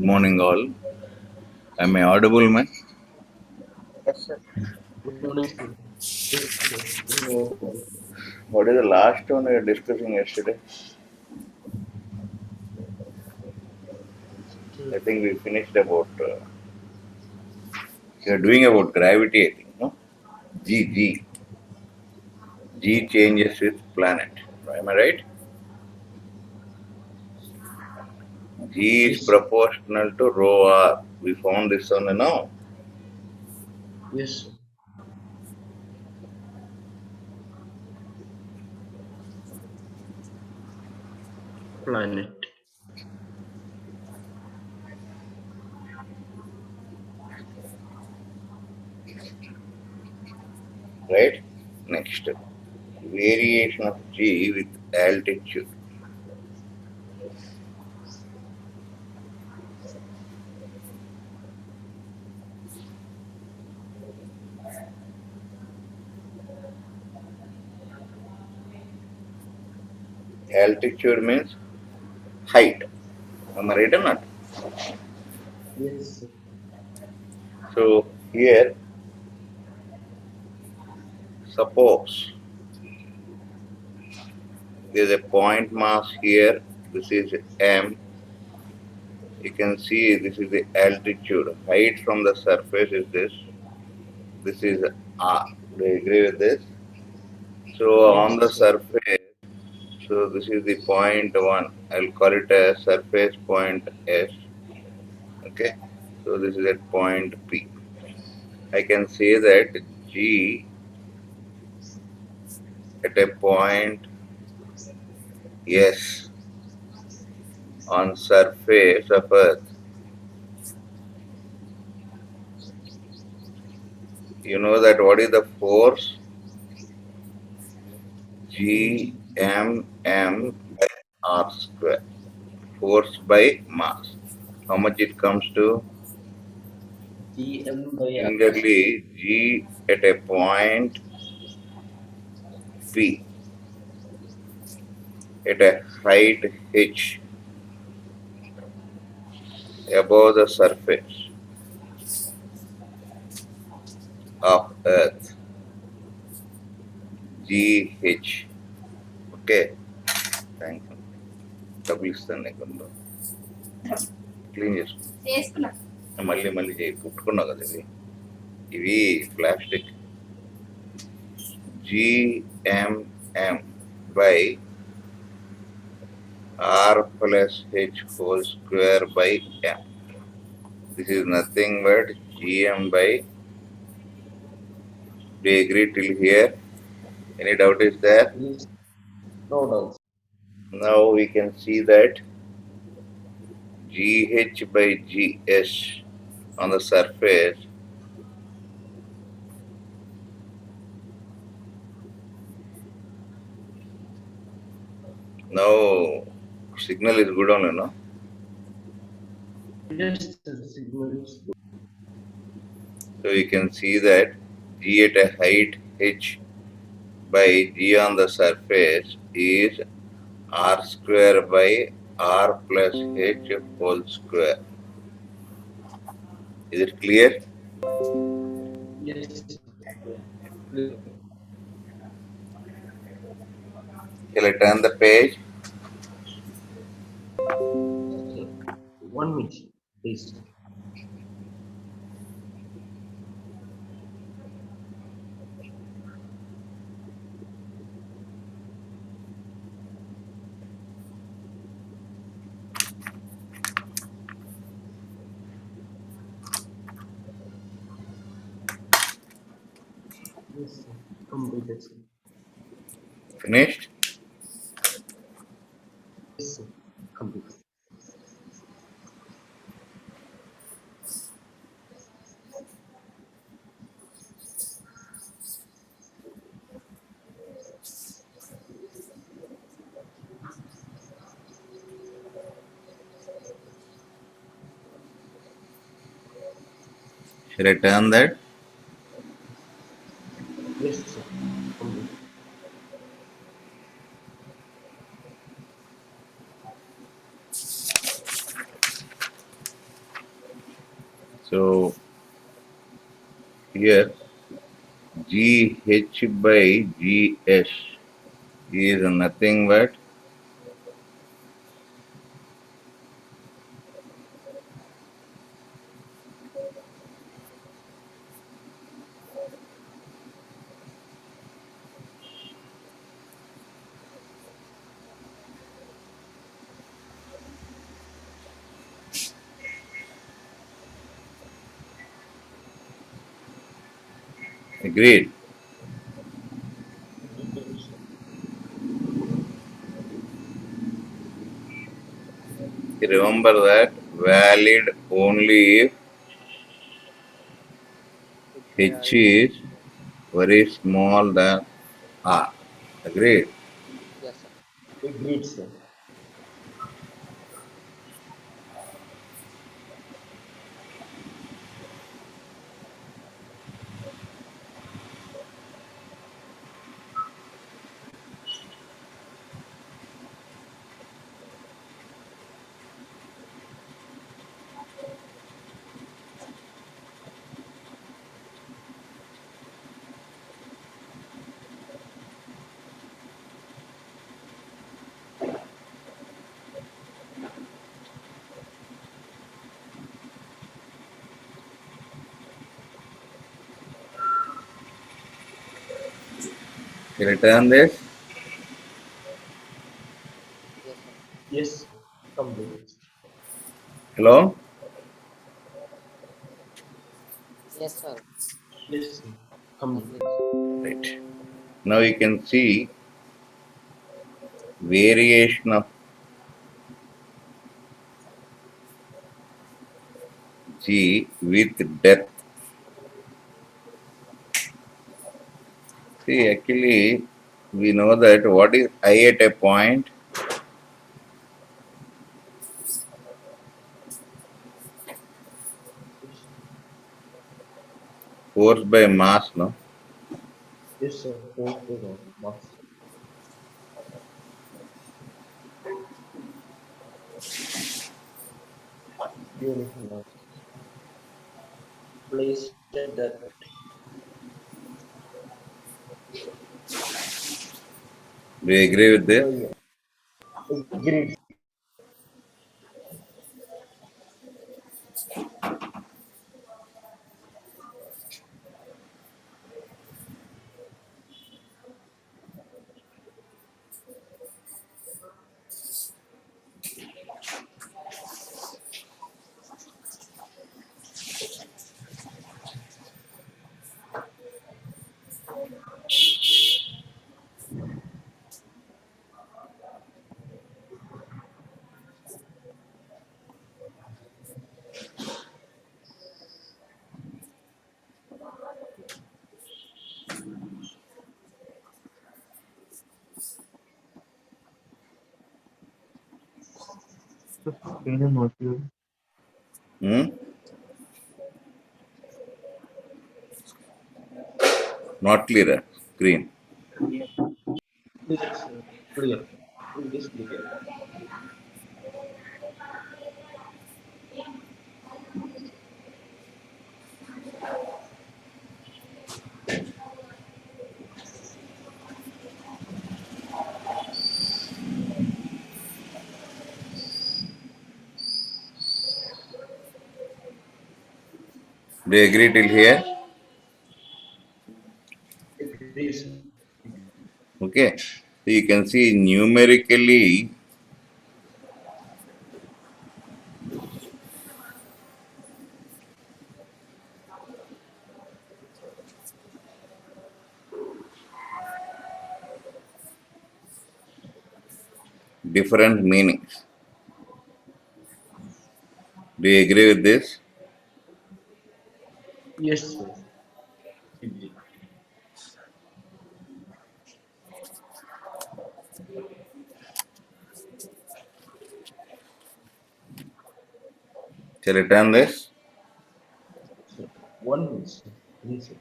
Morning, all. Am I audible, man? Yes, sir. Good morning, sir. Yes, sir. No. What is the last one we were discussing yesterday? I think we finished about. We are doing about gravity, I think, no? G. G changes with planet. Am I right? G is Yes, sir. proportional to rho r. We found this one now. Yes, sir. Planet. Right? Next. Variation of G with altitude. Altitude means height. Am I right or not? Yes, sir. So here, suppose there is a point mass here. This is m. You can see this is the altitude. Height from the surface is this. This is r. Do you agree with this? So on the Yes, sir. surface, so this is the point 1. I'll call it a surface point S. Okay. So this is at point P. I can say that G at a point S on surface of Earth. You know that what is the force? G. Gmm by r square. Force by mass. How much it comes to? GM by R square. Similarly, G at a point P at a height h above the surface of Earth. GH. Okay. Thank you. డబ్బులు ఇస్తాను నీకు clean చేసుకున్నా మళ్ళీ మళ్ళీ చేయి కుట్టుకున్నావు కదా ఇవి plastic GMM by R plus H whole square by M. This is nothing but GM by. Do you agree till here? Any doubt is there? Yes. No doubt. Now we can see that GH by GS on the surface now signal is good only, no? Yes, sir. Signal is good. So you can see that G at a height H by G on the surface is R square by R plus H whole square. Is it clear? Yes, sir. Clear. Shall I turn the page? Sir. 1 minute, please. Yes, sir. Completed, sir. Finished? Yes, sir. Completed. Shall I turn that? Yes, sir. Completed. So here GH by GS is nothing but agreed. Agreed, sir. Remember that valid only if H is very small than R. Agreed. Yes, sir. Agreed, sir. Return this. Yes, sir. Yes, sir. Complete. Hello? Yes, sir. Yes, sir. Complete. Complete. Right. Now you can see variation of G with depth. See, actually, we know that what is I at a point? Yes, Force by mass, no? yes, sir. Force by mass. Unit mass. Place at that. Do you agree with this? Yeah. Agreed. Screen is not clear. Hmm? Not clear. Screen. Clear, sir. Clear. It is clear. Do you agree till here? Agreed, sir. Okay. So you can see numerically different meanings. Do you agree with this? Yes, sir. Agreed. Shall I return this? Sir. 1 minute, sir. Please, sir.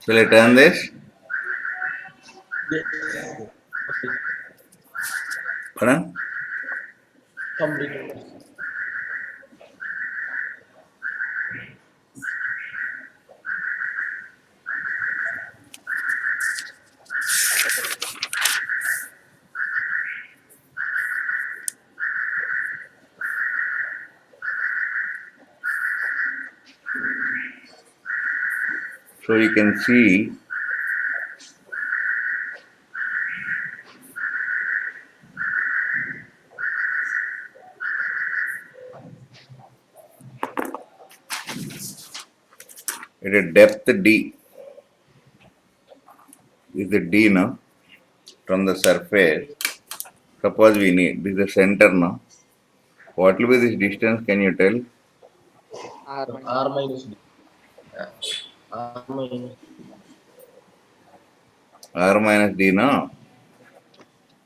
Shall I turn this? Yes, sir. Okay. Pardon? Completed. So you can see at a depth D is the D now from the surface. Suppose we need this is the center now. What will be this distance? Can you tell? R minus R D. minus D. Uh, R minus. R minus D now.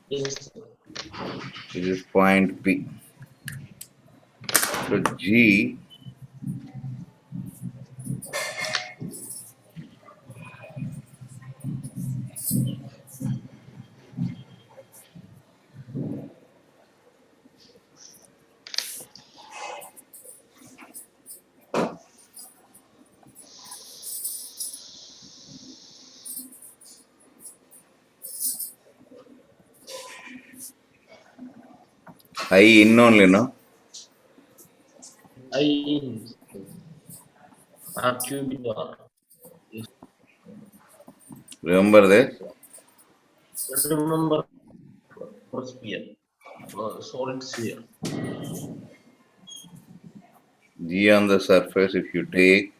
Yes, sir. This is point P. So G I in only no. I in R cube into R. Yes. Remember this? Remember for sphere, solid sphere. G on the surface if you take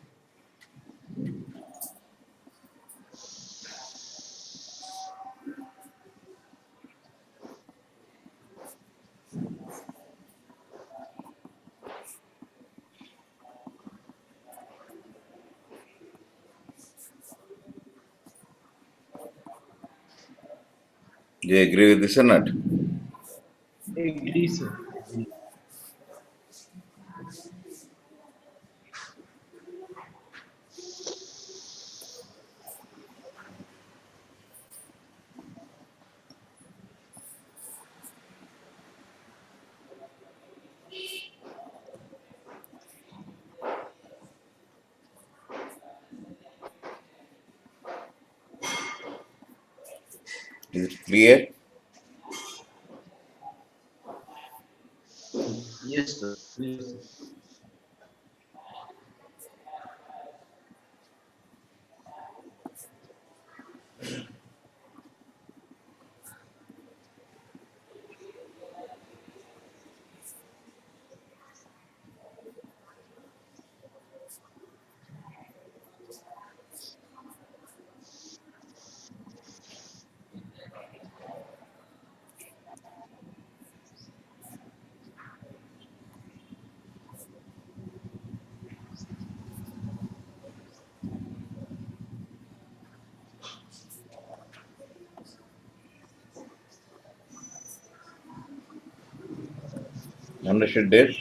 do you agree with this or not? Agree, sir. Agree. Is it clear? Yes, sir. Yes, sir. Understood this?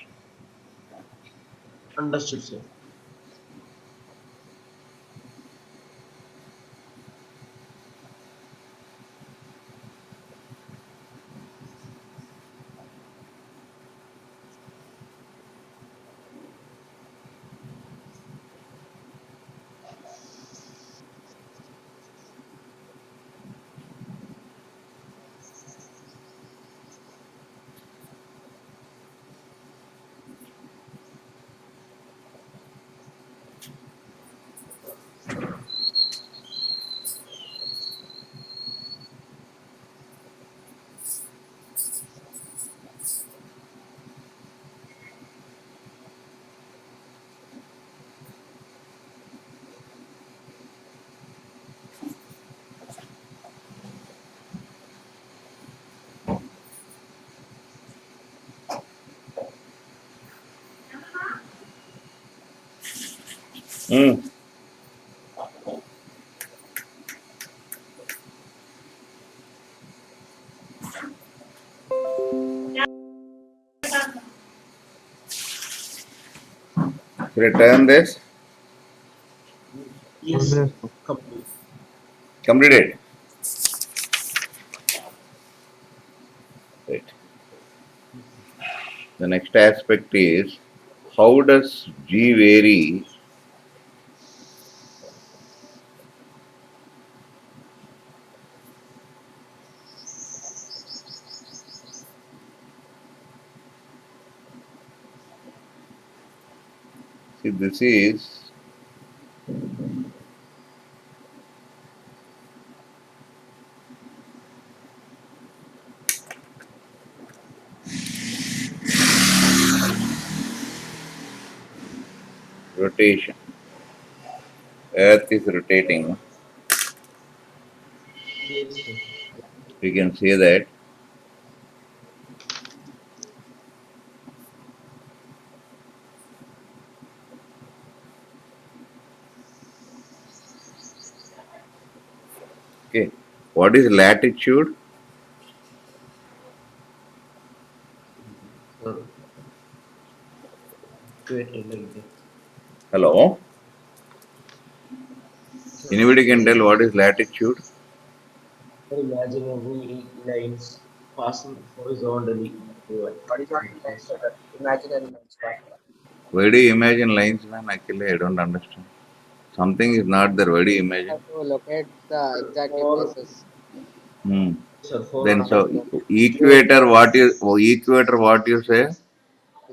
Understood, sir. Hmm. Return this. Yes, sir. Complete. Completed. Right. The next aspect is how does G vary? See, this is rotation. Earth is rotating. Yes, sir. We can say that. Okay. What is latitude? Sir, equator like that. Hello? Sir, Anybody can tell what is latitude? imaginary lines passing horizontally through Horizontal lines, location. sir. Imaginary lines, sir. Why do you imagine lines, man? Actually, I don't understand. Something is not there. Why do you We imagine? have to locate the exact For places. Hmm. sir, Then for One of so them. equator, equator? What you say?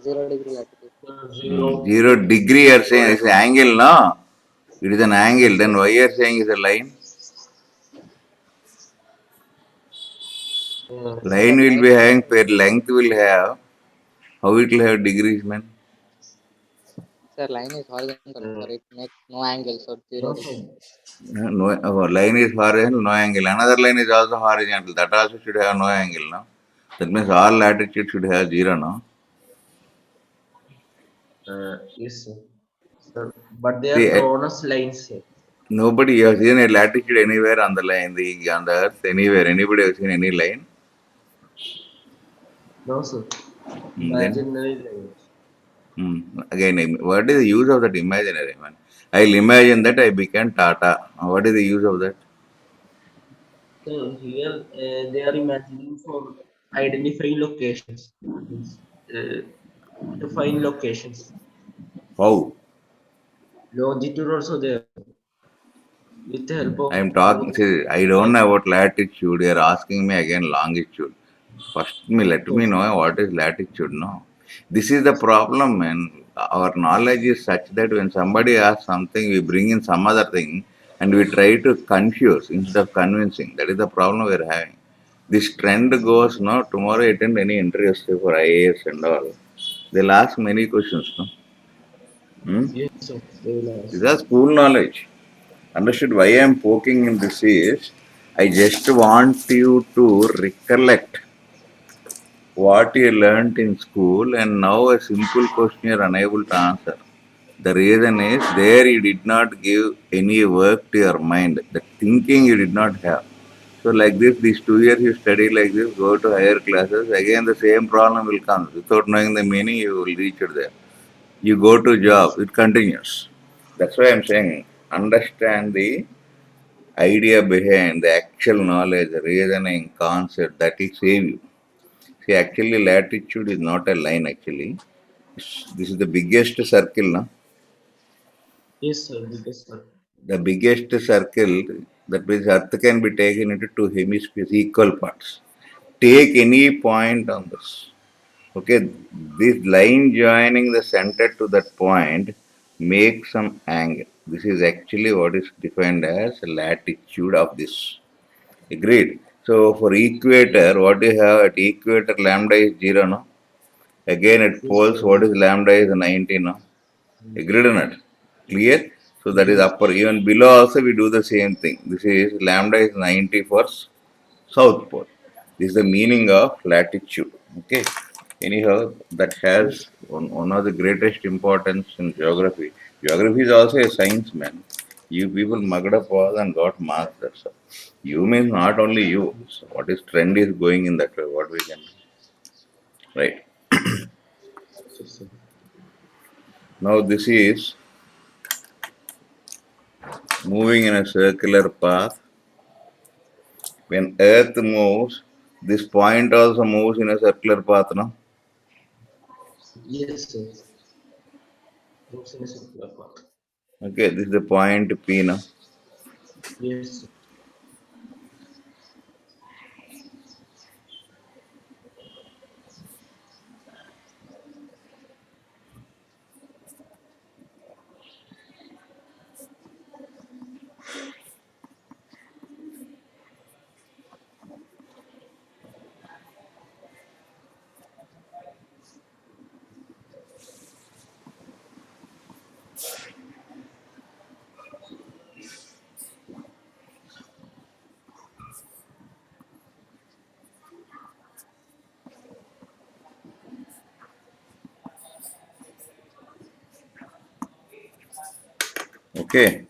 0 degree latitude. zero 0 degree. You are zero saying it's an latitude. angle, no? It is an angle. Yes, Then sir. why you are saying it's a line? Sir, Line will line be is having per length will have. How it will have degrees, man? sir, line is horizontal, sir. It makes no angle, so zero No, degree. sir. No, line is horizontal, no angle. Another line is also horizontal. That also should have no angle, no? That means all latitude should have 0, no? Yes, sir. Sir, but they See, are drawn as lines, sir. nobody has seen a latitude anywhere on the line, on the earth, anywhere. Anybody has seen any line? No, sir. Then, Imaginary lines. again, what is the use of that imaginary, man? I'll imagine that I became Tata. What is the use of that? So here they are imagining for identifying locations. Means to find locations. How? Longitude also there with the help I of am talking, see, I don't know about latitude. You are asking me again longitude. First, let me so, know what is latitude. No, this is the problem, man. Our knowledge is such that when somebody asks something, we bring in some other thing and we try to confuse instead of convincing. That is the problem we are having. This trend goes, no, tomorrow attend any interviews for IAS and all. They'll ask many questions, no? Hmm? yes, sir. They will These ask. are school knowledge. Understood why I am poking in this is I just want you to recollect what you learnt in school and now a simple question you are unable to answer. The reason is there you did not give any work to your mind. The thinking you did not have. So like this, these 2 years you study like this, go to higher classes, again the same problem will come. Without knowing the meaning, you will reach it there. You go to Yes, job, it continues. That's why I'm saying understand the idea behind the actual knowledge, reasoning, concept that will save you. See, actually, latitude is not a line. Actually, this is the biggest circle. No? yes, sir. Because sir. The biggest circle that means Earth can be taken into two hemispheres, equal parts. Take any point on this. Okay, this line joining the center to that point makes some angle. This is actually what is defined as latitude of this. Agreed. So for equator, what do you have at equator lambda is 0, no? Again at Yes, poles, sir. what is lambda is 90, no? Agreed or not? Clear? So that is Yes, upper. Even below also we do the same thing. This is lambda is 90 for south pole. This is the meaning of latitude. Okay. Anyhow, that yes, has one of the greatest importance in geography. Geography is also a science, man. You people mugged up all and got marks. That's all. You means not only you. So what is trend is going in that way. What we can do. Right. yes, sir. Now this is moving in a circular path. When Earth moves, this point also moves in a circular path, no? Yes, sir. Moves in a circular path. Okay, this is the point P, no? Yes, sir. Okay,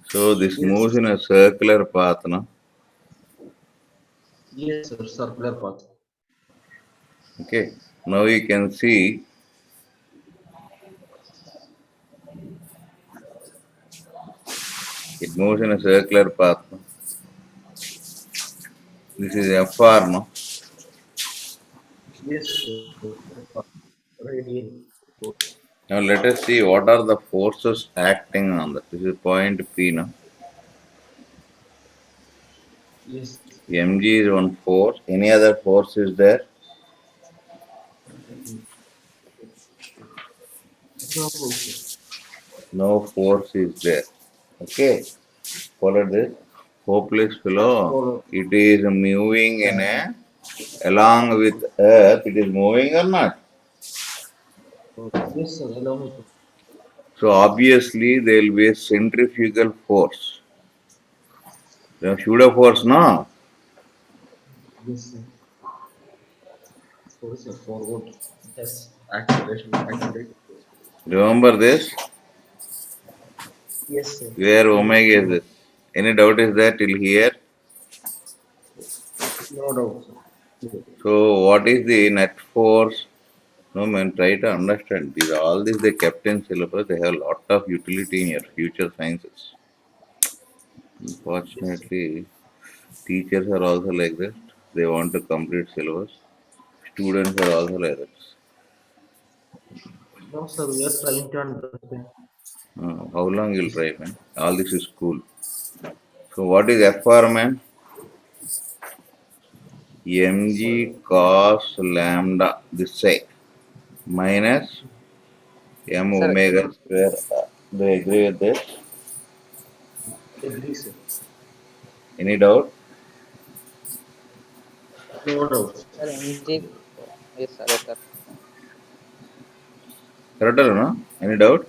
so this Yes, moves sir. in a circular path, no? Yes, sir. Circular path. Okay, now you can see it moves in a circular path. No? This is FR, no? Yes, sir. Radial force. Now let us see what are the forces acting on that. This is point P, no? Yes. Mg is one force. Any other force is there? No, sir. No force is there. Okay, follow this. Hopeless fellow. Follow. It is moving in a along with Earth. It is moving or not? Yes, sir. Along with it. So obviously there will be a centrifugal force. The pseudo force, no? Yes, sir. Force of forward. Yes. Acceleration. Accelerated force. Remember this? Yes, sir. Where Yes, omega is sir. this? Any doubt is there till here? No doubt, sir. So what is the net force? No man, try to understand. These all these they kept in syllabus. They have a lot of utility in your future sciences. Yes, sir. Unfortunately, teachers are also like that. They want to complete syllabus. Students are also like that. No, sir. We are trying to understand. How long you'll try, man? All this is school. So what is FR, man? Mg Sir. cos lambda this side minus m Sir, omega square. Do you agree with this? Agree, sir. Any doubt? No doubt. sir, MG. Yes, sir. Yes, sir. Correct or no? Any doubt?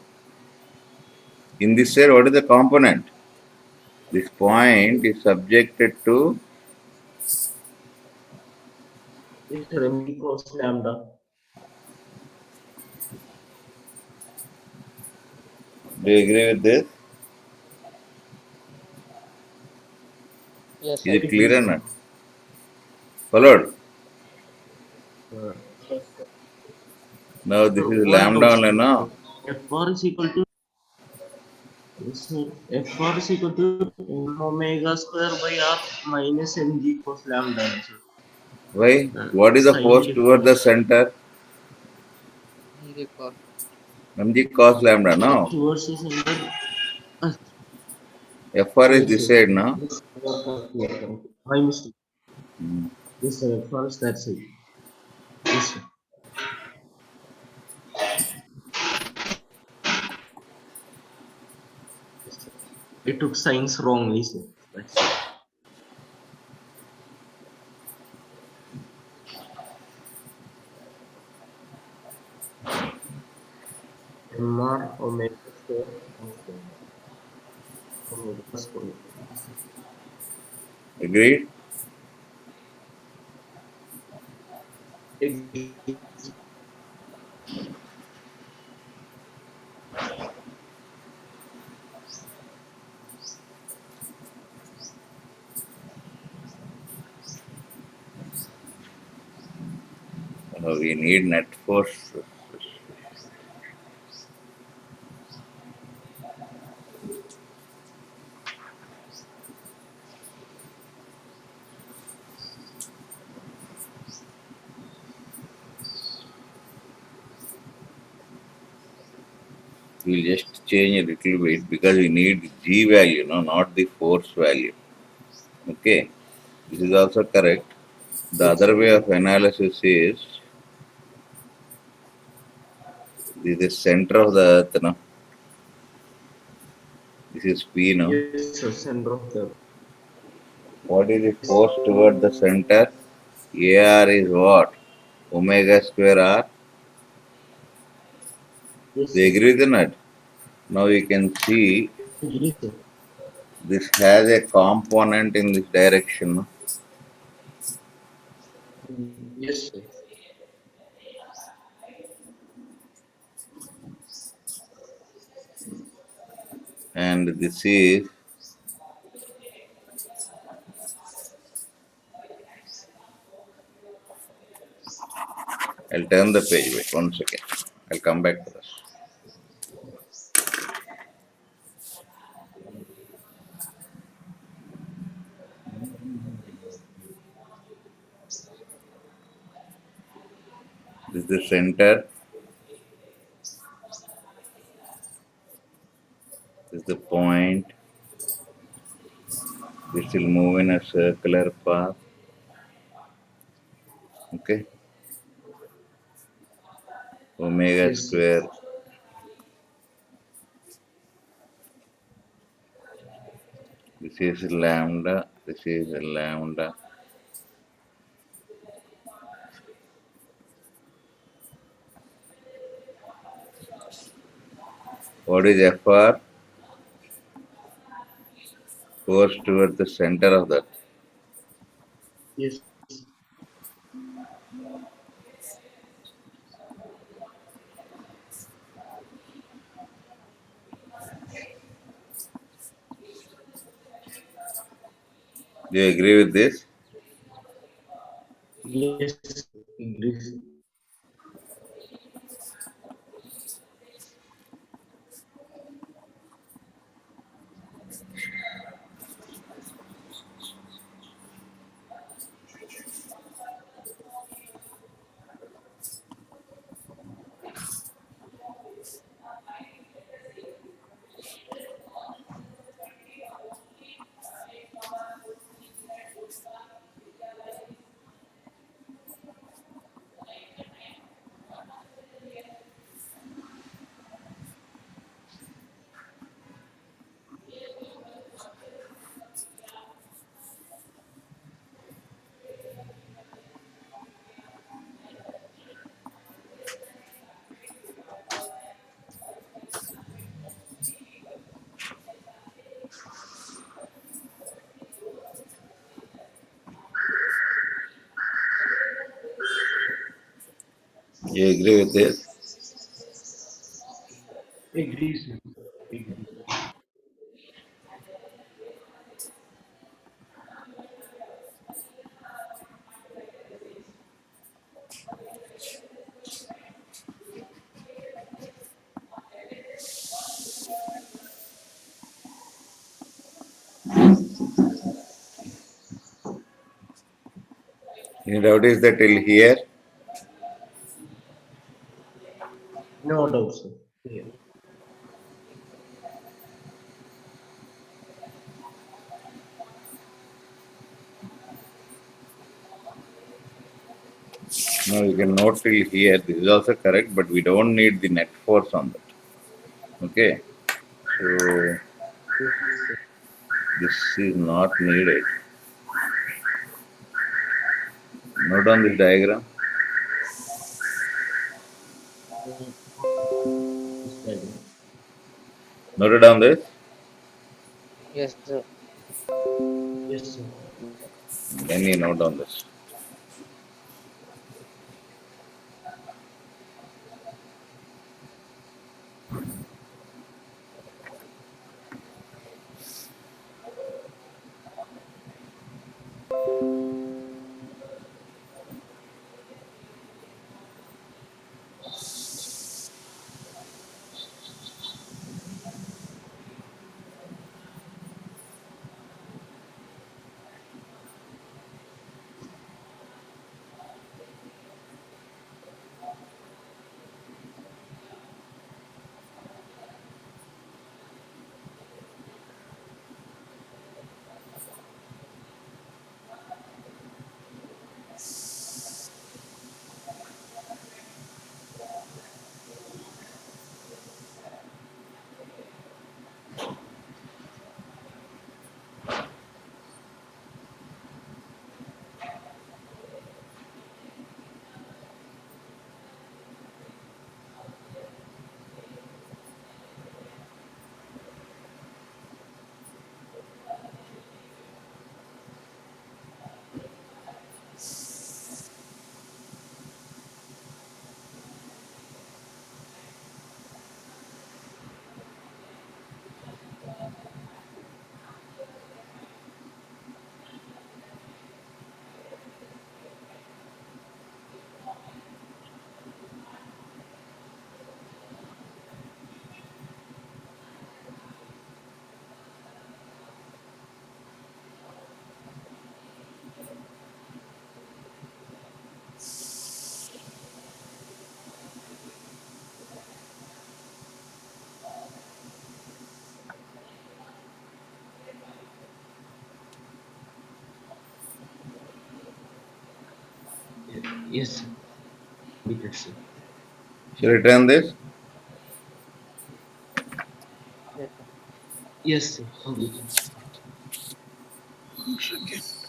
In this side, what is the component? This point is subjected to. Yes, sir. M equals lambda. Do you agree with this? Yes, Is sir. it Agree, clear or sir. not? Followed. Yes, sir. Now this So is one lambda doubt, only, sir. no? Fr is equal to yes, sir. Fr is equal to m omega square by r minus mg cos lambda. Sir. Why? The What is the sign force toward the difference. center? MG cos. Mg cos lambda, no? Force towards the center. Uh, Fr is yes, this sir. side, no? Yes, you are correct. You are correct. My mistake. Yes, sir. Fr is that side. Yes, sir. Yes, sir. I took signs wrongly, sir. That's it. MR omega square cos lambda. Omega square. Agreed? Agree. We need net force. we'll just change a little bit because we need G value, no, not the force value. Okay, this is also correct. The Yes, other sir. way of analysis is the center of the earth, no? This is P, no? Yes, sir. Center of the What is the yes. force toward the center? AR is what? Omega square R. Yes, They sir. agree with that? Now you can see Agree, sir. this has a component in this direction, no? Yes, sir. And this is, I'll turn the page, wait 1 second. I'll come back to this. This is the center, this is the point. This will move in a circular path. Okay, omega Yes, sir. square. This is lambda. This is lambda. What is FR? Force towards the center of that. Yes. Do you agree with this? Yes, sir. Agree, sir. You agree with this? Agree, sir. Agree. Any doubt is that till here? No doubt, sir. Yeah. No, you can note till here. This is also correct, but we don't need the net force on that. Okay, so Yes, sir. this is not needed. Note on this diagram. This diagram. Noted on this. Yes, sir. Yes, sir. Then you note on this. Yes, sir. Completed, sir. Shall I turn this? Yes, sir. Yes, sir. Completed. Yes, sir.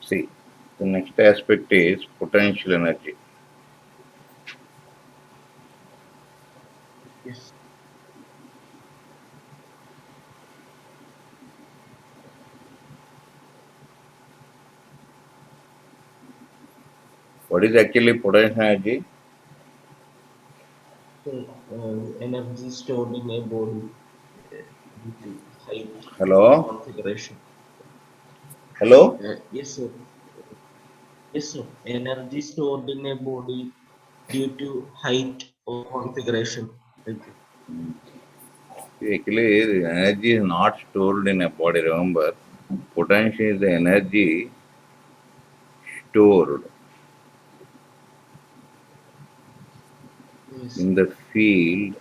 See, the next aspect is potential energy. Yes. What is actually potential energy? So, energy stored in a body due to height or Hello? configuration. Hello? Yes, sir. Yes, sir. Energy stored in a body due to height or configuration. Like that. See, actually, the energy is not stored in a body. Remember, potential is the energy stored Yes, in sir. the field.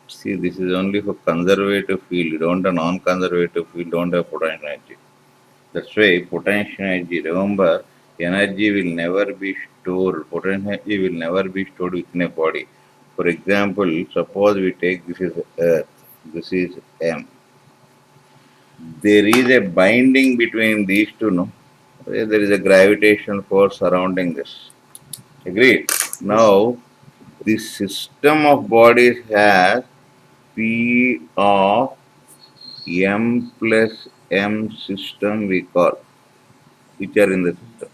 See, this is only for conservative field. You don't have non-conservative field, don't have potential energy. That's why potential energy, remember, energy will never be stored. Potential energy will never be stored within a body. For example, suppose we take this is Earth, this is M. There is a binding between these two, no? There is a gravitational force surrounding this. Agreed? Yes, sir. Now, the system of bodies has P of M plus M system we call, which are in the system.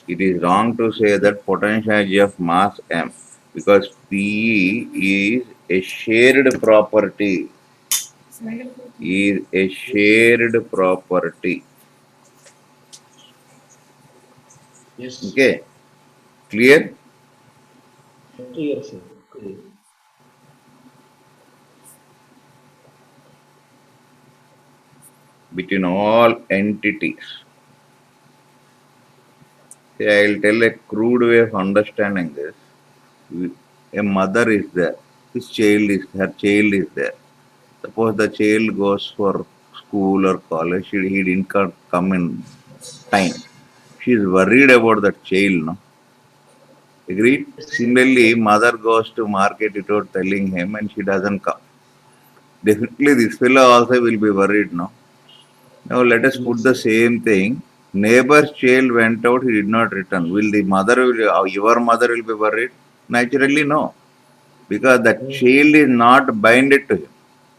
It is wrong to say that potential energy of mass M because PE is a shared property. Is a shared property. Yes. Okay, clear? Clear, sir. Clear. Between all entities. See, I'll tell a crude way of understanding this. A mother is there. Her child is there. Suppose the child goes for school or college, he didn't come in time. She is worried about that child, no? Agreed? Yes, sir. Similarly, Yes. mother goes to market without telling him and she doesn't come. Definitely this fellow also will be worried, no? Now let us put Yes, the sir. same thing. Neighbor's child went out, he did not return. Will the mother, your mother will be worried? Naturally, no. Because the child is not binded to him.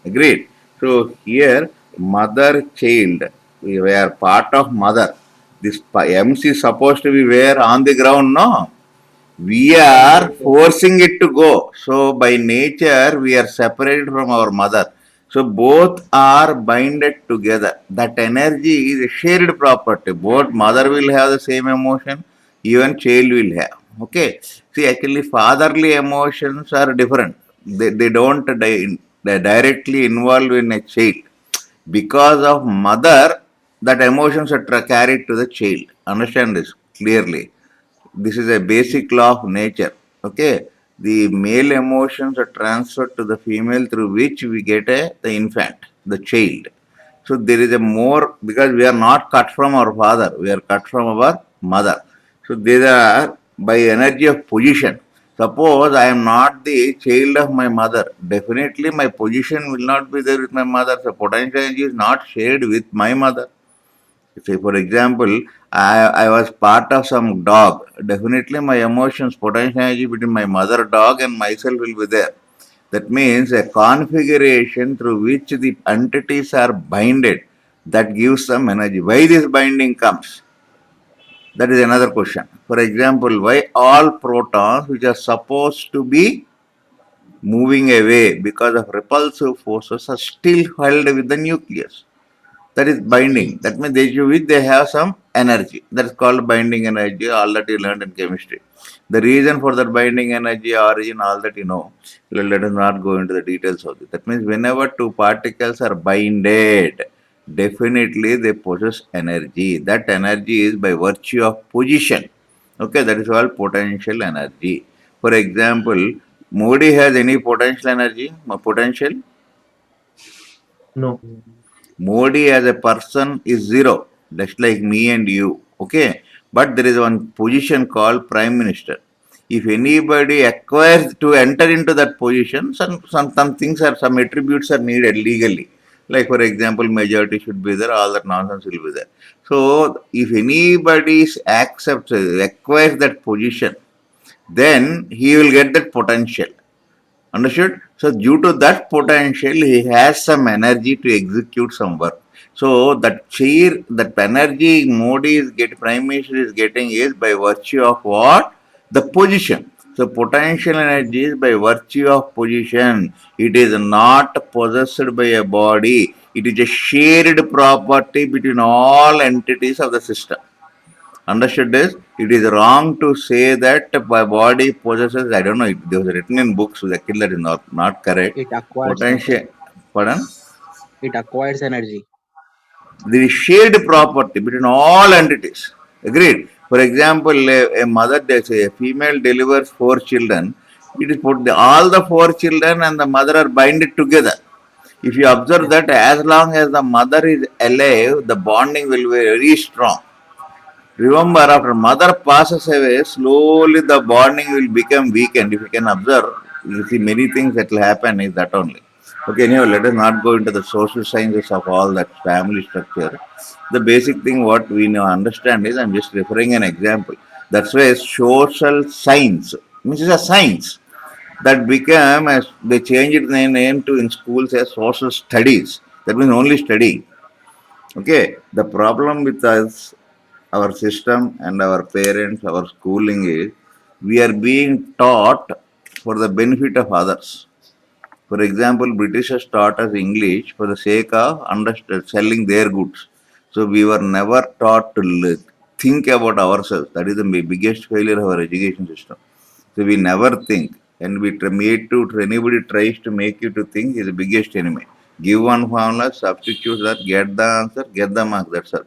Agreed? So here, mother, child, we are part of mother. This MC is supposed to be where on the ground, no? We are Yes, sir. forcing it to go. So by nature, we are separated from our mother. So both are binded together. That energy is a shared property. Both mother will have the same emotion, even child will have. Okay. See, actually, fatherly emotions are different. They don't they directly involve in a child. Because of mother, that emotions are carried to the child. Understand this clearly. This is a basic law of nature. Okay. The male emotions are transferred to the female through which we get the infant, the child. So there is a more, because we are not cut from our father, we are cut from our mother. So these are by energy of position. Suppose I am not the child of my mother, definitely my position will not be there with my mother. So potential energy is not shared with my mother. Say, for example, I was part of some dog. Definitely, my emotions, potential energy between my mother dog and myself will be there. That means a configuration through which the entities are binded that gives some energy. Why this binding comes? That is another question. For example, why all protons, which are supposed to be moving away because of repulsive forces, are still held with the nucleus? That is binding. That means they have some energy. That is called binding energy, all that you learned in chemistry. The reason for that binding energy, origin, all that you know. Let us not go into the details of it. That means whenever two particles are binded, definitely they possess energy. That energy is by virtue of position. Okay, that is called potential energy. For example, Modi has any potential energy? Potential? No. Modi as a person is zero, just like me and you. Okay, but there is one position called Prime Minister. If anybody acquires to enter into that position, some things are some attributes are needed legally. Like for example, majority should be there, all that nonsense will be there. So if anybody accepts acquires that position, then he will get that potential. Understood? So due to that potential, he has some energy to execute some work. So that chair, that energy Modi is get Prime Minister is getting is by virtue of what? The position. So potential energy is by virtue of position. It is not possessed by a body. It is a shared property between all entities of the system. Understood this? It is wrong to say that my body possesses, I don't know, it was written in books, actually that is not correct. It acquires Potential, pardon? it acquires energy. There is shared property between all entities. Agreed? For example, a mother, a female delivers four children. It is put all the four children and the mother are binded together. If you observe Yes. that, as long as the mother is alive, the bonding will be very strong. Remember, after mother passes away, slowly the bonding will become weakened. If you can observe, you see many things that will happen is that only. Okay, anyway, let us not go into the social sciences of all that family structure. The basic thing what we now understand is, I'm just referring an example. That's why social science, which is a science, that became as they changed the name to in schools as social studies. That means only studying. Okay, the problem with us, our system and our parents, our schooling is we are being taught for the benefit of others. For example, Britishers taught us English for the sake of selling their goods. So we were never taught to think about ourselves. That is the biggest failure of our education system. So we never think, and we made to anybody tries to make you to think is the biggest enemy. Give one formula, substitute that, get the answer, get the mark. That's all.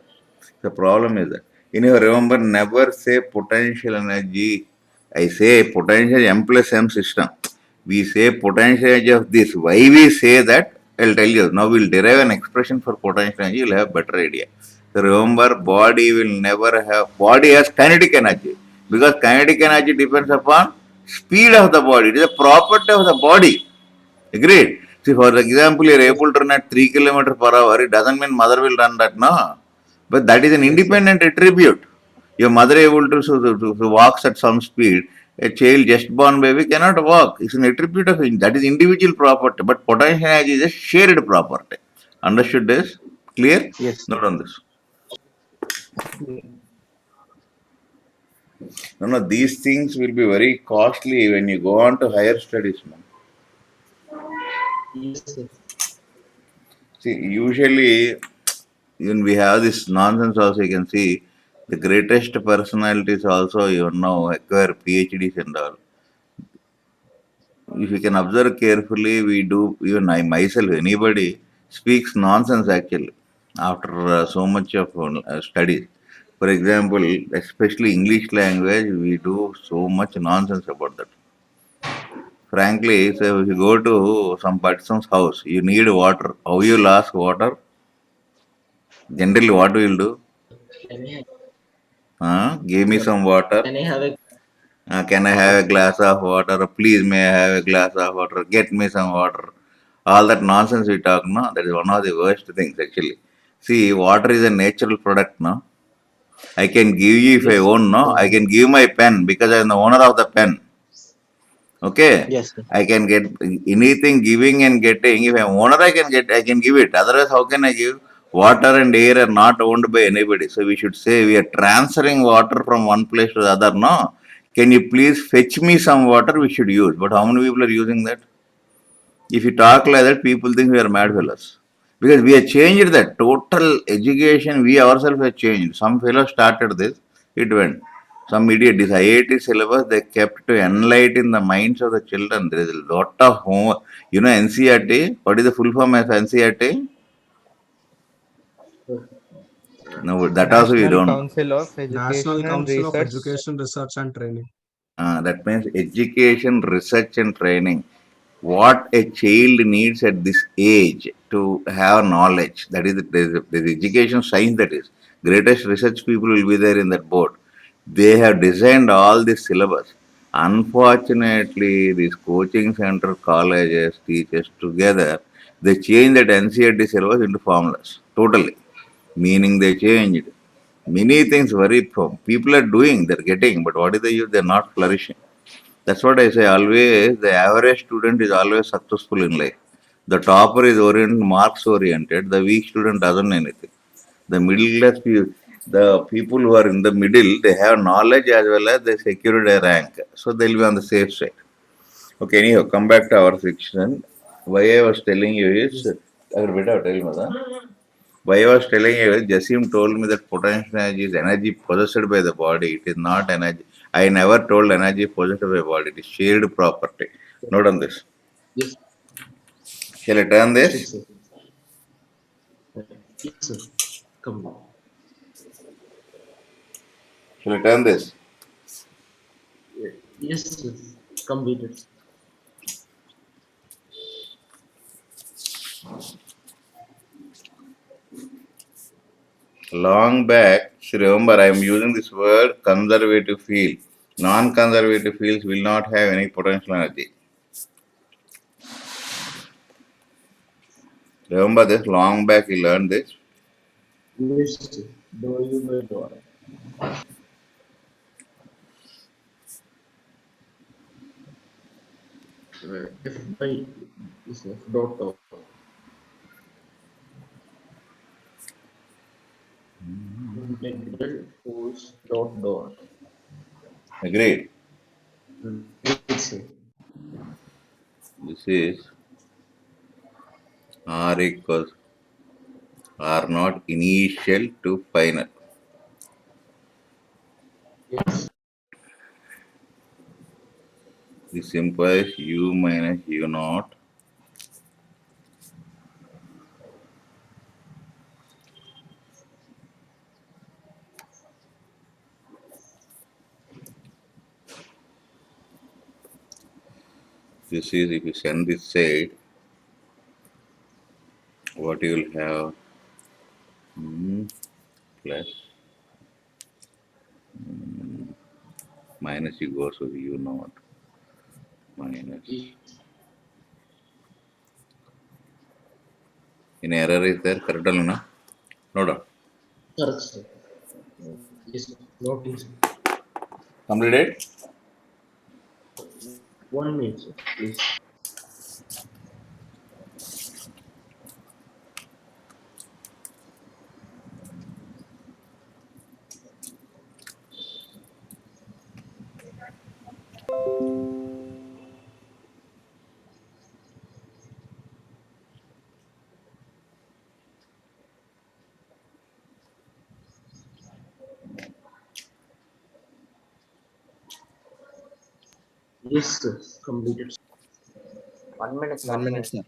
The problem is that. Remember, never say potential energy. I say potential M plus M system. We say potential energy of this. Why we say that? I'll tell you. Now we'll derive an expression for potential energy. You'll have better idea. So remember, body will never have. Body has kinetic energy because kinetic energy depends upon speed of the body. It is a property of the body. Agreed. See, for example, you're Yes. able to run at 3 kilometers per hour. It doesn't mean mother will run that, no. But that is an Yes, sir. independent attribute. Your mother able to, so walks at some speed. A child just born baby cannot walk. It's an attribute of that is individual property. But potential energy is a shared property. Understood this? Clear? Yes. Not on this. Yeah. No, no. These things will be very costly when you go on to higher studies, man. Yes, sir. See, usually when we have this nonsense also, you can see The greatest personalities also, acquire PhDs and all. If you can observe carefully, we do, even I myself, anybody speaks nonsense actually after so much of studies. For example, especially English language, we do so much nonsense about that. Frankly, so if you go to some person's house, you need water. How you will ask water? Generally, what we will do? Can I, Give me sir, some water. can I have a Can I have a yes, glass of water? Please, may I have a glass of water? Get me some water. All that nonsense we talk, no? That is one of the worst things, actually. See, water is a natural product, no? I can give you if I yes, own, no? I can give my pen because I am the owner of the pen. Okay? yes, sir. I can get anything giving and getting. If I'm owner, I can give it. Otherwise, how can I give? Water and air are not owned by anybody. So we should say we are transferring water from one place to the other, no? Can you please fetch me some water? We should use. But how many people are using that? If you talk like that, people think we are mad fellows. Because we have changed that. Total education, we ourselves have changed. Some fellow started this, it went. Some idiot, this IIT syllabus, they kept to enlighten the minds of the children. There is a lot of homework. NCRT, what is the full form of NCRT? Sir. No, that also we National don't know. Council of National Education and Council of Research. Education, Research and Training. That means education, research, and training. What a child needs at this age to have knowledge. That is, there is education science that is. Greatest research people will be there in that board. They have designed all this syllabus. Unfortunately, these coaching center colleges, teachers together, they change that NCERT syllabus into formulas. Totally. Meaning they changed. Many things very people are doing, they're getting, but what is the use? They're not flourishing. That's what I say always. The average student is always successful in life. The topper is marks oriented. The weak student doesn't know anything. The middle class people, the people who are in the middle, they have knowledge as well as they secured a rank. So they'll be on the safe side. Okay, anyhow, come back to our section. Why I was telling you is, Yes. why I was telling you is, Jasim told me that potential energy is energy possessed by the body. It is not energy. I never told energy possessed by the body. It is shared property. Note on this. Yes, Shall I turn understood, this? sir. Yes, sir. Come. Shall I turn this? Yes, sir. Completed. Long back, see, remember I am using this word conservative field. Non-conservative fields will not have any potential energy. Remember this, long back you learned this. Yes, sir. Do you by door. F by is F dot dot. Integral force dot dot. Agreed. Yes, sir. This is R equals R not initial to final. Yes. This implies U minus U naught. This is if you send this side, what you will have plus minus you goes with U naught minus. In error is there, correct or no? No doubt. Correct, sir. Yes, sir. Noting, sir. Completed? 1 minute, sir. Please. Yes, sir. Completed. 1 minute, 1 minute, sir.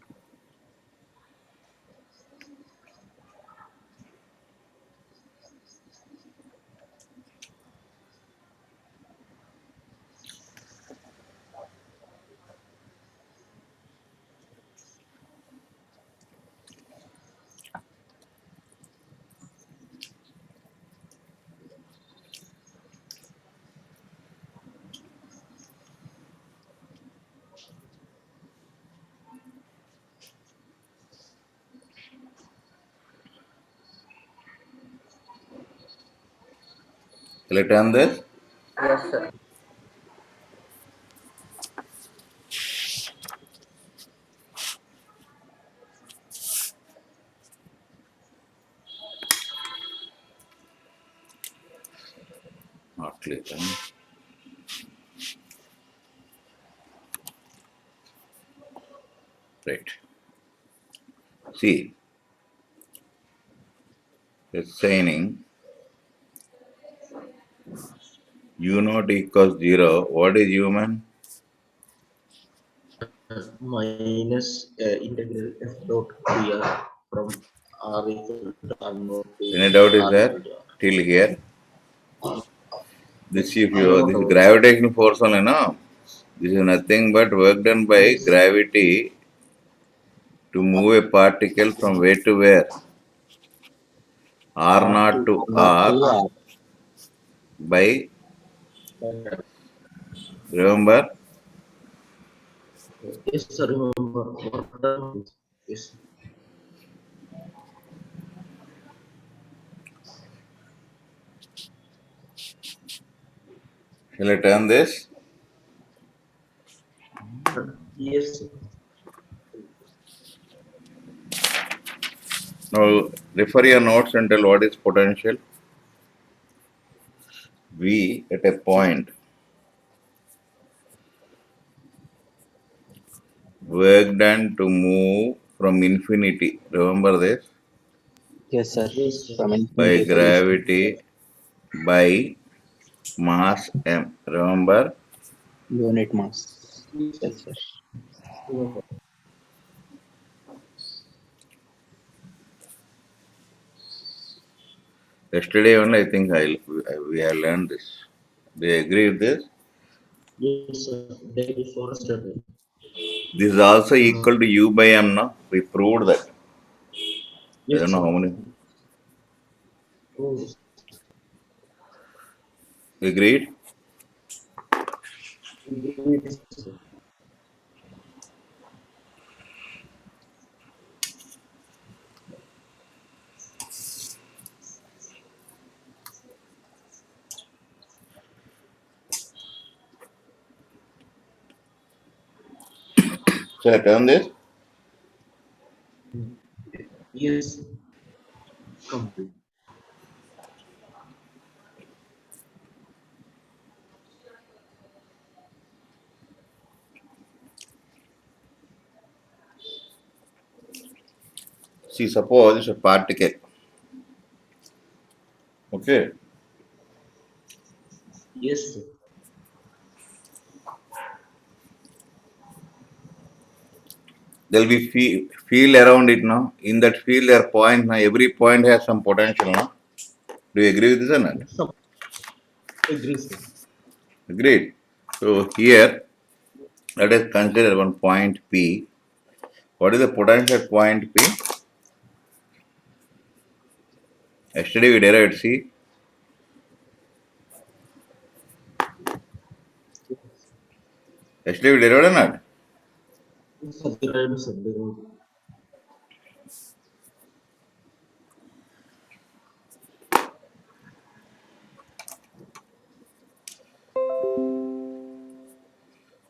Will I turn this? Yes, sir. Not clear. Huh? Right. See, it's saying u naught equals 0. What is human? Minus integral f dot dr from r equal to r naught to Any doubt is r there equal to r. till here? This if you No this doubt. gravitational force only, no? This is nothing but work done by Yes. gravity to move a particle from where to where? R naught to R To by, remember? Yes, sir. Remember. Work done. Yes. Shall I turn this? Yes, sir. Now refer your notes and tell what is potential. V at a point, work done to move from infinity. Remember this? yes, sir. Yes, sir. From By infinity to gravity by mass m. Remember? unit mass. Yes, Yes, sir. remember. Yesterday only I think we have learned this. Do you agree with this? Yes, sir. Day before yesterday. This is also equal to u by m, no? We proved that. I don't Yes, know sir. how many. Oh, yes. Agreed? Yes, sir. Shall I turn this? Yes, complete. See, suppose it's a particle. Okay. Yes, sir. There'll be field around it now. In that field, there are points now. Every point has some potential now. Do you agree with this or not? Some agree, sir. Agreed. So here, let us consider one point P. What is the potential at point P? Yesterday we derived, see. Yesterday we derived or not? Yes, sir. Derived, sir. Derived.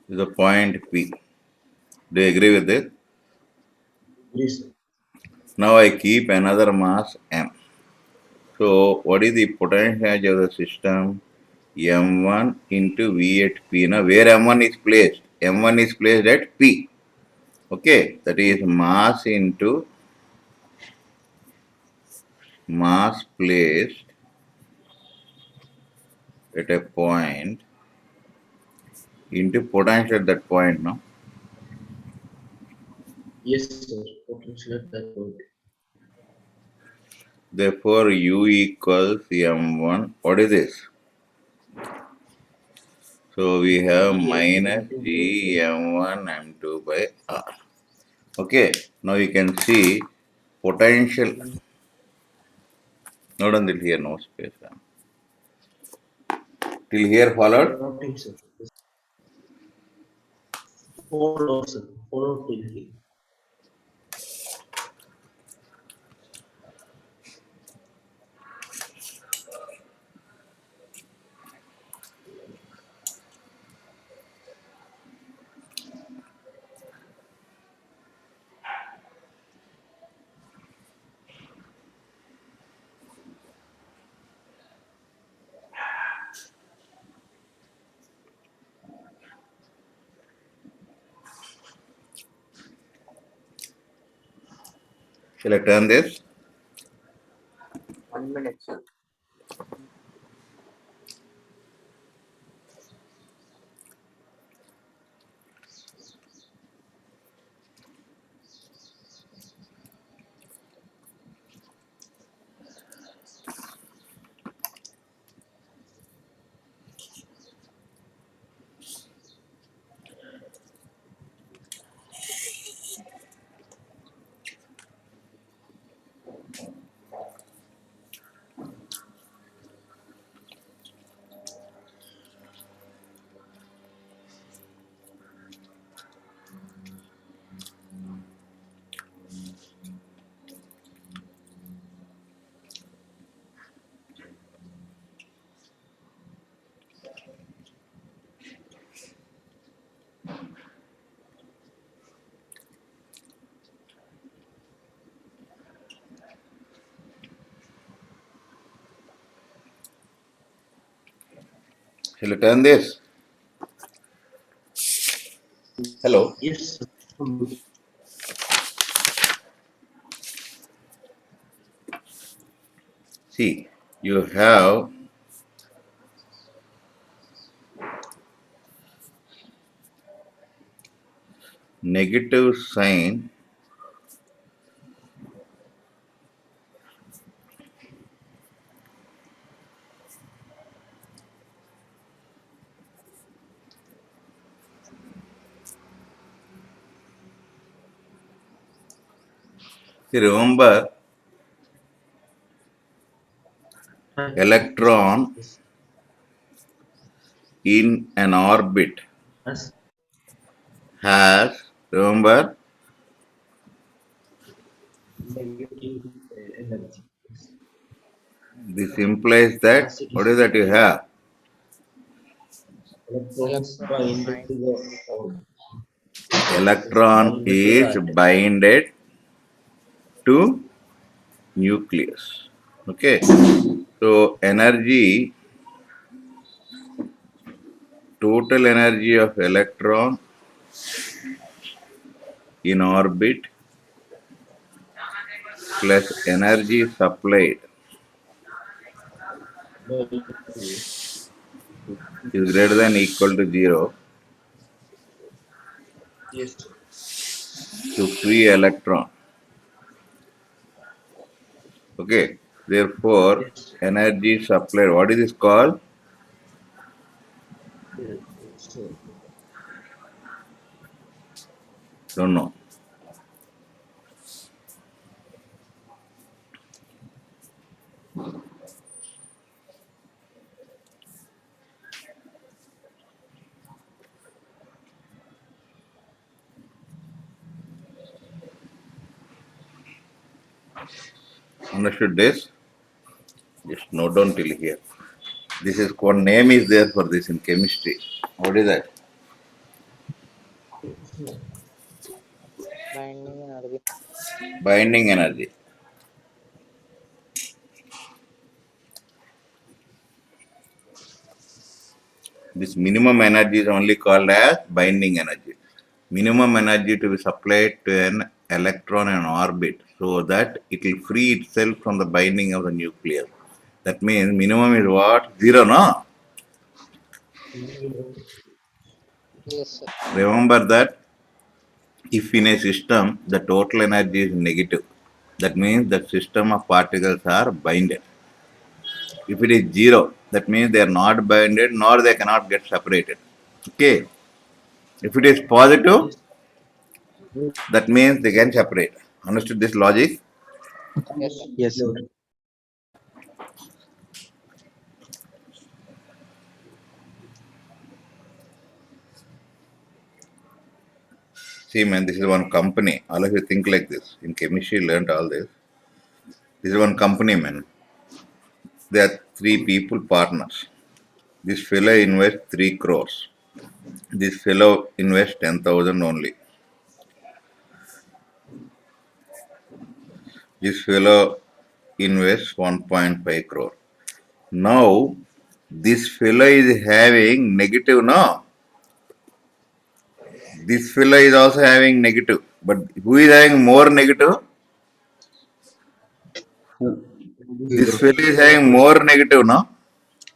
This is the point P. Do you agree with this? Agree, sir. Now I keep another mass M. So what is the potential charge of the system? M1 into V at P. Now where M1 is placed? M1 is placed at P. Okay, that is mass into mass placed at a point into potential at that point, no? Yes, sir. Potential at that point. Therefore, U equals M1. What is this? So we have minus G M1 M2 by R. Okay, now you can see potential. Not until here, no space. Till here followed? Nothing, sir. Follow, sir. Follow till here. Shall I turn this? 1 minute, sir. Shall I turn this? Hello? Yes, sir. See, you have negative sign See, remember, electron Yes. in an orbit As has, remember, negative energy. Yes. this implies that, As it what is is that you have? electrons Electron binded bind. to the orb. Electron Binded to the is atom. binded to nucleus. Okay. So energy, total energy of electron in orbit plus energy supplied By nucleus. is greater than equal to 0 Yes, sir. to free electron. Okay. Therefore, Yes. energy supplied, what is this called? Yes, sir. Don't know. Understood this? Just note down till here. This is one name is there for this in chemistry. What is that? Sir. Binding energy. Binding energy. This minimum energy is only called as binding energy. Minimum energy to be supplied to an electron in orbit so that it will free itself from the binding of the nucleus. That means minimum is what? Zero, no? Zero. Yes, sir. Remember that if in a system the total energy is negative, that means the system of particles are binded. If it is zero, that means they are not binded nor they cannot get separated. Okay. If it is positive, Yes. that means they can separate. Understood this logic? Yes, sir. Yes, sir. See, man, this is one company. All of you think like this. In chemistry, you learned all this. This is one company, man. There are three people partners. This fellow invests 3 crores. This fellow invests 10,000 only. This fellow invests 1.5 crore. Now, this fellow is having negative, no? This fellow is also having negative. But who is having more negative? This fellow is having more negative, no?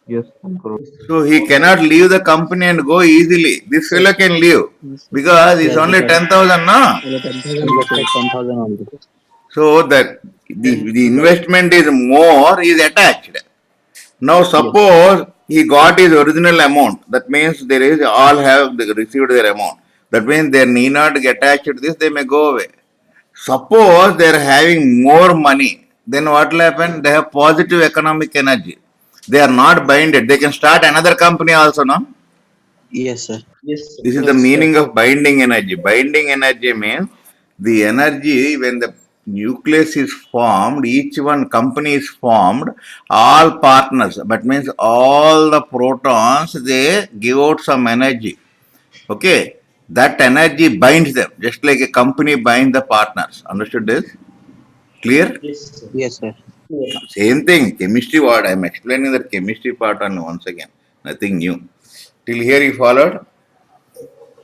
Yes, 10 crore. So he cannot leave the company and go easily. This Sir. fellow can leave Yes, sir. because it's Yes, only because 10,000, no? only 10,000 left at 10,000 only. So that Then the investment is more is attached. Now Yes. suppose he got his original amount. That means there is all have received their amount. That means they need not get attached to this. They may go away. Suppose they are having more money. Then what will happen? They have positive economic energy. They are not binded. They can start another company also. No. Yes, sir. yes, sir. This is the Yes, sir. meaning of binding energy. Binding energy means the energy when the nucleus is formed, each one company is formed, all partners, that means all the protons, they give out some energy. Okay. That energy binds them, just like a company binds the partners. Understood this? Clear? Yes, sir. Yes, sir. Clear. Same thing, chemistry what I am explaining the chemistry part only once again. Nothing new. Till here you followed?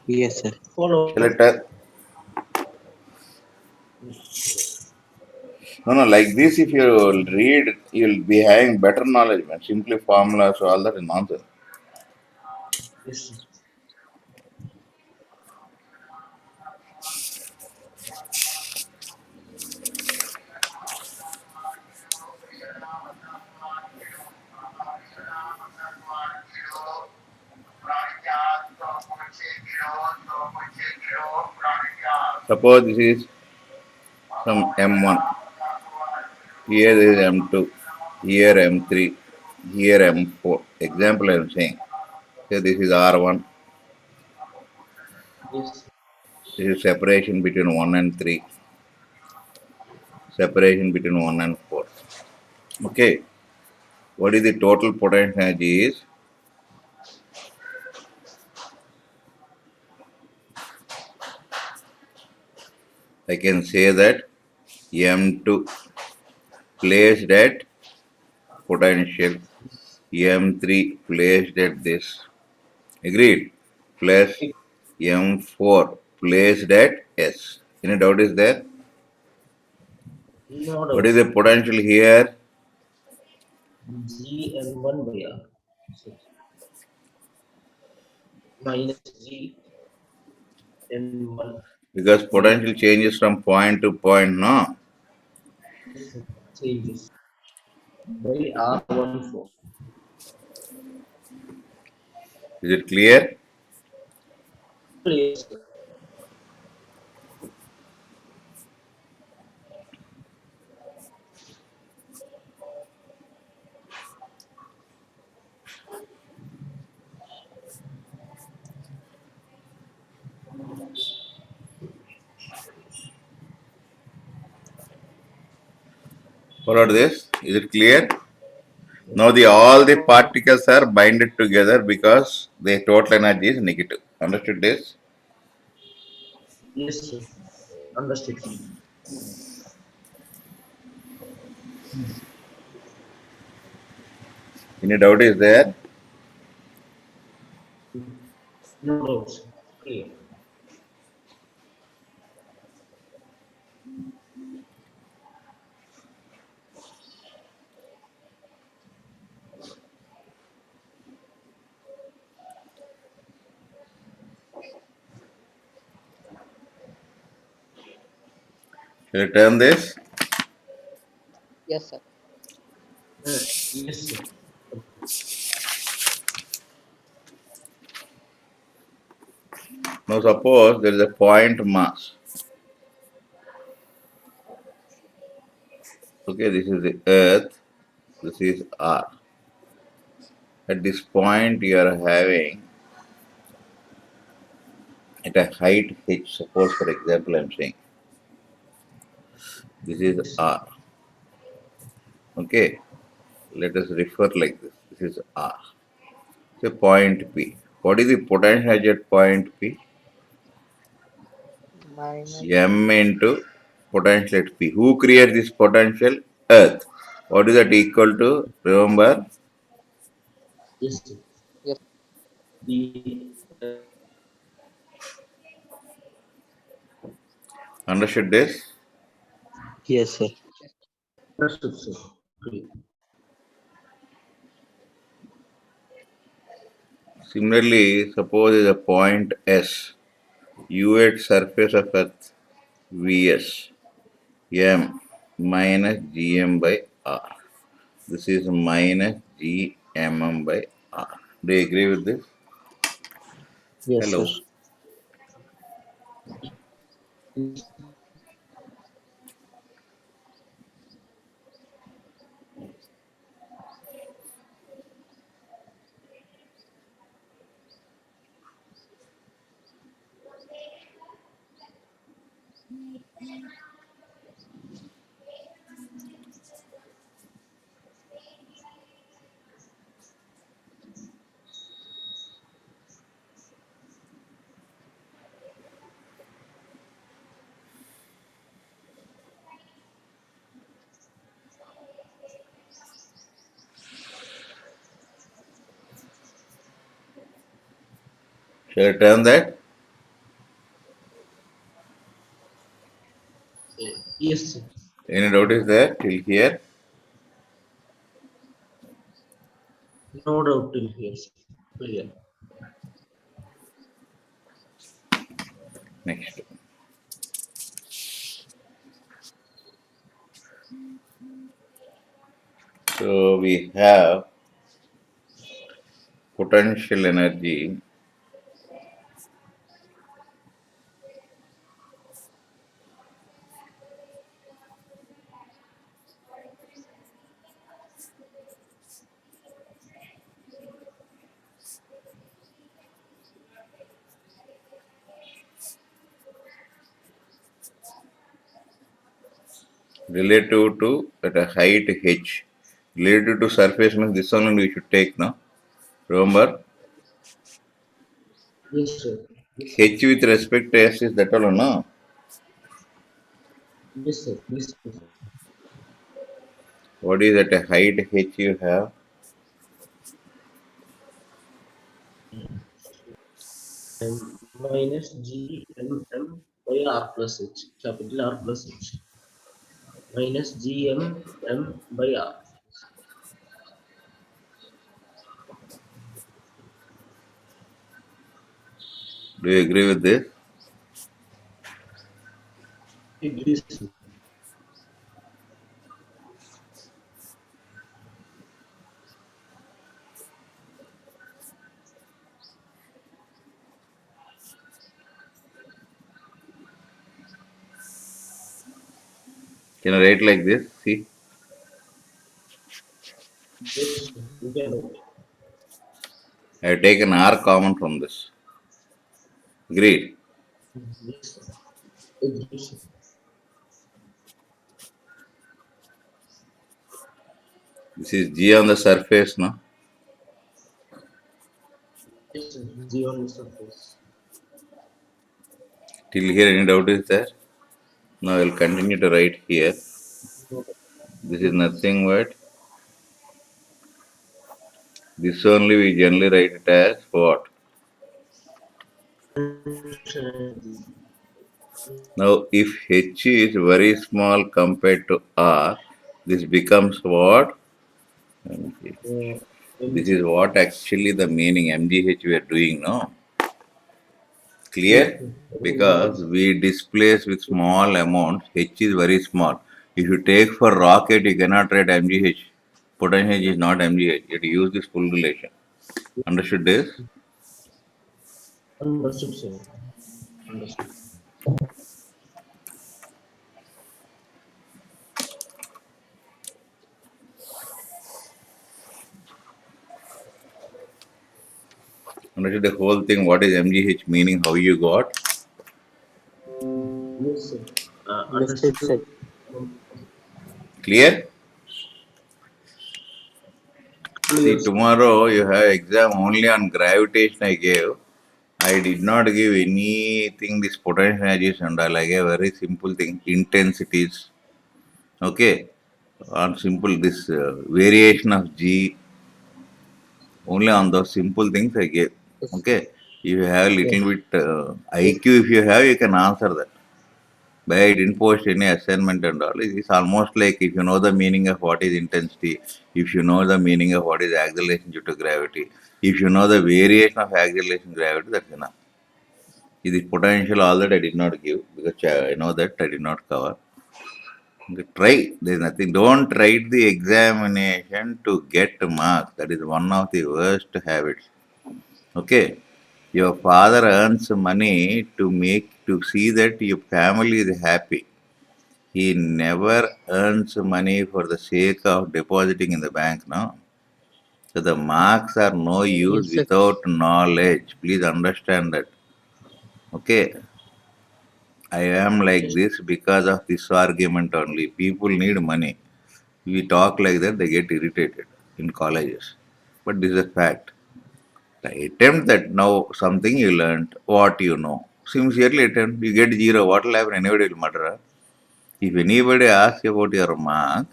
Yes, sir. Shall I Follow. tell? No, no, like this, if you read, you'll be having better knowledge, man. Simply formulas, all that is nonsense. Yes, sir. Suppose this is some M1, here is M2, here M3, here M4. Example I am saying. Here this is R1, Yes, sir. this is separation between 1 and 3, separation between 1 and 4. Okay, what is the total potential energy is? I can say that M2 placed at potential, M3 placed at this. Agreed. Plus M4 placed at S. Any doubt is there? No What doubt, is the sir. potential here? G and 1 by R. So minus G and 1. Because By potential changes from point to point, no? yes, sir. Changes. By R14. Is it clear? Clear, sir. Follow this. Is it clear? Now the all the particles are binded together because the total energy is negative. Understood this? Yes, sir. Understood, sir. Any doubt is there? No doubt, sir. Clear. Shall I turn this? Yes, sir. Yes, sir. Now suppose there is a point mass. Okay, this is the Earth, this is R. At this point you are having at a height h, suppose for example I am saying, this is Yes, sir. R. Okay, let us refer like this. This is R. So point P. What is the potential energy at point P? Minus. M into potential at P. Who creates this potential? Earth. What is that equal to? Remember? Yes, sir. Yes. The Understood this? Yes, sir. understood, sir. Okay. Similarly, suppose is a point S. U at surface of Earth Vs. M minus Gm by R. This is minus Gmm by R. Do you agree with this? Yes, sir. Hello. Shall I turn that? Yes, sir. Any doubt is there till here? No doubt till here, sir. Clear. Next. So we have potential energy relative to at a height h. Relative to surface means this one only we should take now. Remember, Yes, sir. Yes, sir. h with respect to s is that all or no? Yes, sir. Yes, sir. What is at a height h you have? And minus G M M by R plus H. Capital R plus H. Minus G M M by R. Do you agree with this? Agrees, sir. Can I write like this? See, Yes, sir. You can write. I have taken r common from this. Agreed. Yes, sir. Agrees, sir. This is g on the surface, no? Yes, sir. G on the surface. Till here, any doubt is there? Now I will continue to write here. No. This is nothing but this only we generally write it as what? Now, if h is very small compared to r, this becomes what? This is MG. what actually the meaning mgh we are doing, no? Clear? Because we displace with small amounts, H is very small. If you take for rocket, you cannot write mgh. Potential is not mgh. You have to use this full relation. Understood this? Understood, sir. Understood. Understood the whole thing, what is mgh meaning, how you got? Yes, sir. Understood, sir. Understood. Clear? See, Clear, sir. tomorrow you have exam only on gravitation I gave. I did not give anything this potential energies and all. I gave very simple thing, intensities. Okay, on simple this variation of G, only on those simple things I gave. Yes. Okay, if you have Yes. little bit IQ, if you have, you can answer that. But I didn't post any assignment and all. It's almost like if you know the meaning of what is intensity, if you know the meaning of what is acceleration due to gravity, if you know the variation of acceleration gravity, that's enough. It is potential, all that I did not give because I know that I did not cover. Try, there is nothing. Don't write the examination to get marks. That is one of the worst habits. Okay. Your father earns money to see that your family is happy. He never earns money for the sake of depositing in the bank, no? So the marks are no use Yes, sir. without knowledge. Please understand that. Okay. I am like Yes. this because of this argument only. People need money. We talk like that, they get irritated in colleges. But this is a fact. The attempt that now something you learned, what you know. Sincerely attempt, you get zero. What will happen? Anybody will murder. If anybody asks about your mark,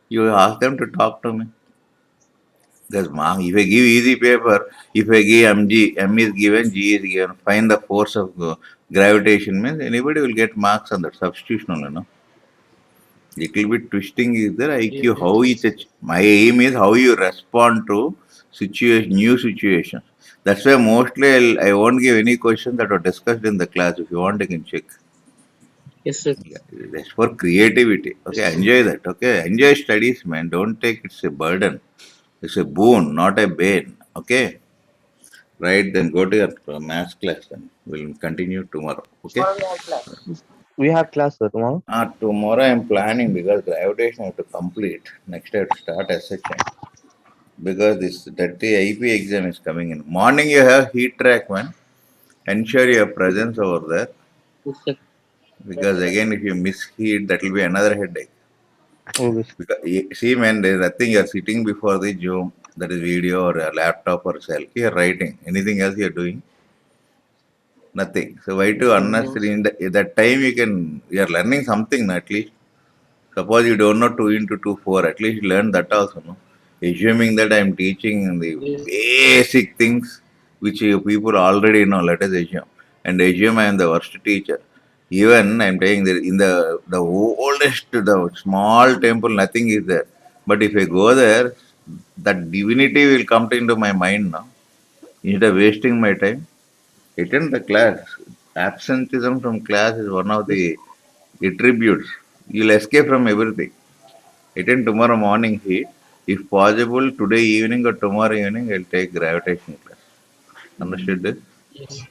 you ask them to talk to me. Because mark, if I give easy paper, if I give mg, m is given, g is given, find the force of gravitation means anybody will get marks on that substitution only, no? Little bit twisting is there. IQ, how Yes. it. My aim is how you respond to new situations. That's why mostly I won't give any questions that were discussed in the class. If you want, you can check. Yes, sir. Yeah, that's for creativity. Okay, Yes. enjoy that. Okay, enjoy studies, man. Don't take it's a burden. It's a boon, not a bane. Okay, right? Then go to your maths class. Then we'll continue tomorrow. Okay. Tomorrow we have class. We have class, sir, tomorrow. Tomorrow I'm planning because gravitation I have to complete. Next I have to start SHM. Because this 30 IP exam is coming in. Morning you have heat track one. Ensure your presence over there. Yes, sir. Because again, if you miss heat, that will be another headache. Okay. Because, see, man, there is nothing. You are sitting before the Zoom, that is video or a laptop or cell. You are writing. Anything else you are doing? Nothing. So why to No, unnecessary? In that time, you are learning something at least. Suppose you don't know 2 into 2, 4. At least learn that also. No? Assuming that I am teaching the yes. basic things which you people already know, let us assume. And assume I am the worst teacher. Even I am saying that in the oldest, the small temple, nothing is there. But if I go there, that divinity will come into my mind now. Instead of wasting my time, attend the class. Absenteeism from class is one of Yes. the attributes. You'll escape from everything. Attend tomorrow morning heat. If possible, today evening or tomorrow evening, I'll take gravitation class. Understood this? Yes.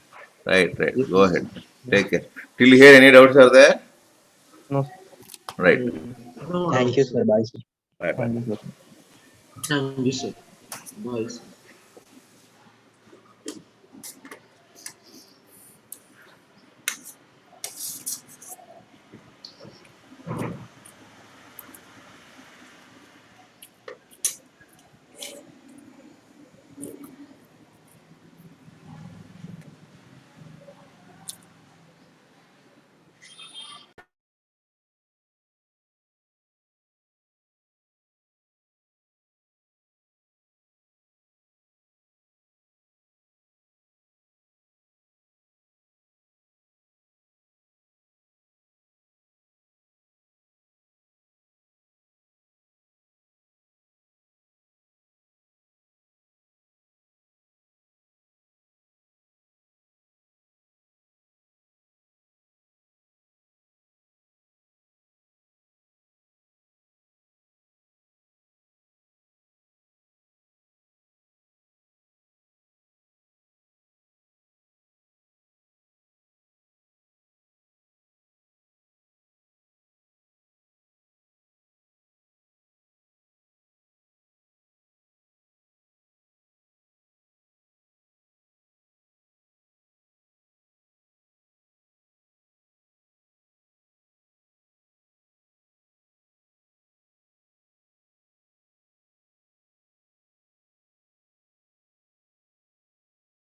Right, right. Yes, Go sir. ahead. Take care. Till here, any doubts are there? No, sir. Right. No Thank you, doubts, sir. sir. Bye, sir. Bye bye. Thank you, sir. Thank you, sir. Bye, sir.